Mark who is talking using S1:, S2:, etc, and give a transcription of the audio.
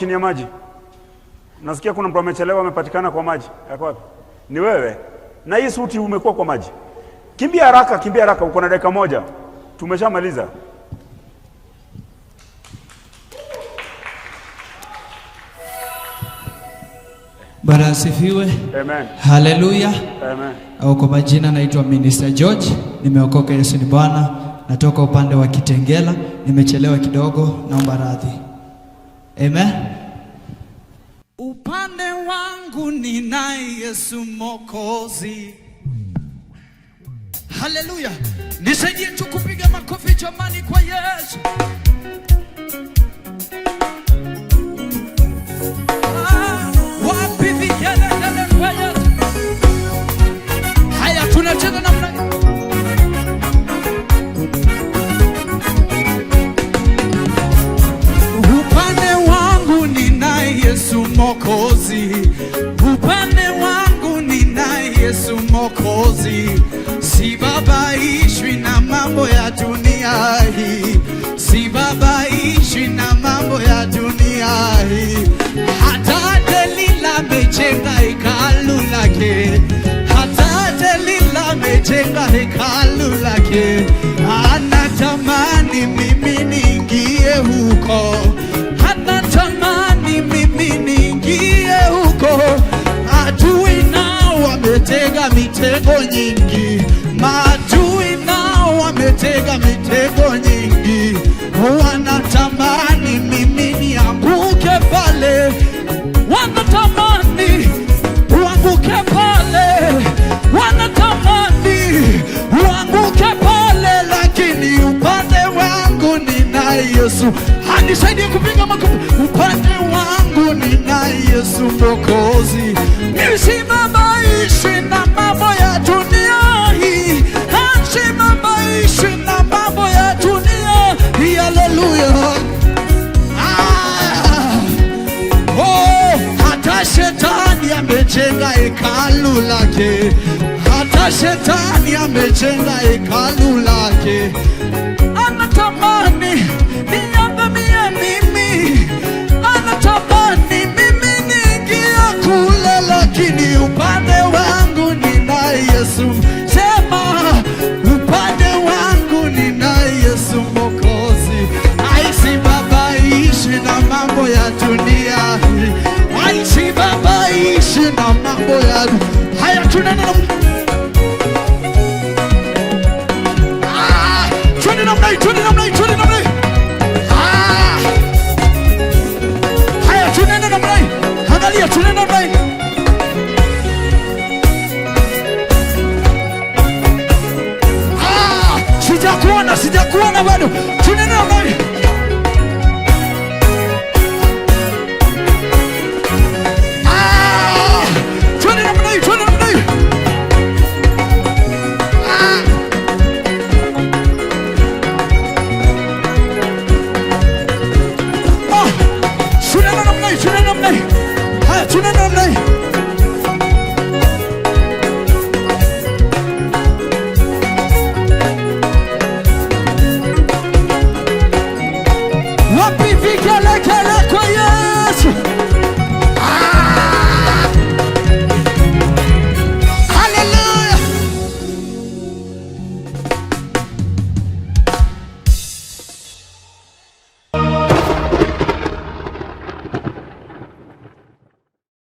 S1: Chini ya maji. Nasikia kuna mtu amechelewa amepatikana kwa maji. Yako wapi? Ni wewe. Na hii suti umekuwa kwa maji. Kimbia haraka, uko na dakika moja. Tumeshamaliza.
S2: Bwana asifiwe.
S1: Amen.
S2: Haleluya.
S1: Amen.
S2: Au kwa majina naitwa Minister George, nimeokoka, Yesu ni Bwana, natoka upande wa Kitengela, nimechelewa kidogo, naomba radhi. Amen.
S3: Upande wangu ninaye Yesu Mwokozi. Haleluya. Nisaidie tu kupiga makofi jamani kwa Yesu. Wapi vigelegele kwa Yesu? Haya tunacheza namna. Upande wangu ninaye Yesu Mwokozi. Upande wangu ninaye Yesu Mwokozi. Sibabaishwi na mambo ya dunia hii. Sibabaishwi na mambo ya dunia hii. Hata Delila amejenga hekalu lake. Hata Delila amejenga hekalu lake. Anatamani mimi niingie huko. Anatamani mimi niingie huko. Adui nao wametega mitego nyingi. Maadui nao wametega mitego nyingi. Wanatamani mimi nianguke pale. Wanatamani uanguke pale. Wanatamani uanguke pale. Lakini upande wangu ninaye Yesu. Anisaidie kupiga makofi. Upande wangu ninaye Yesu Mwokozi. Nisimamaishi na mambo ya dunia hii. Nisimamaishi na mambo ya dunia hii. Haleluya. Hata shetani amejenga hekalu lake. Hata shetani amejenga hekalu lake. Anatamani niangamie mimi. Anatamani mimi niingie kule. Lakini upande wangu ninaye Yesu. Sema upande wangu ninaye Yesu Mwokozi. Aisibabaishi na mambo ya dunia hii. Aisibabaishi na mambo ya. Haya tunana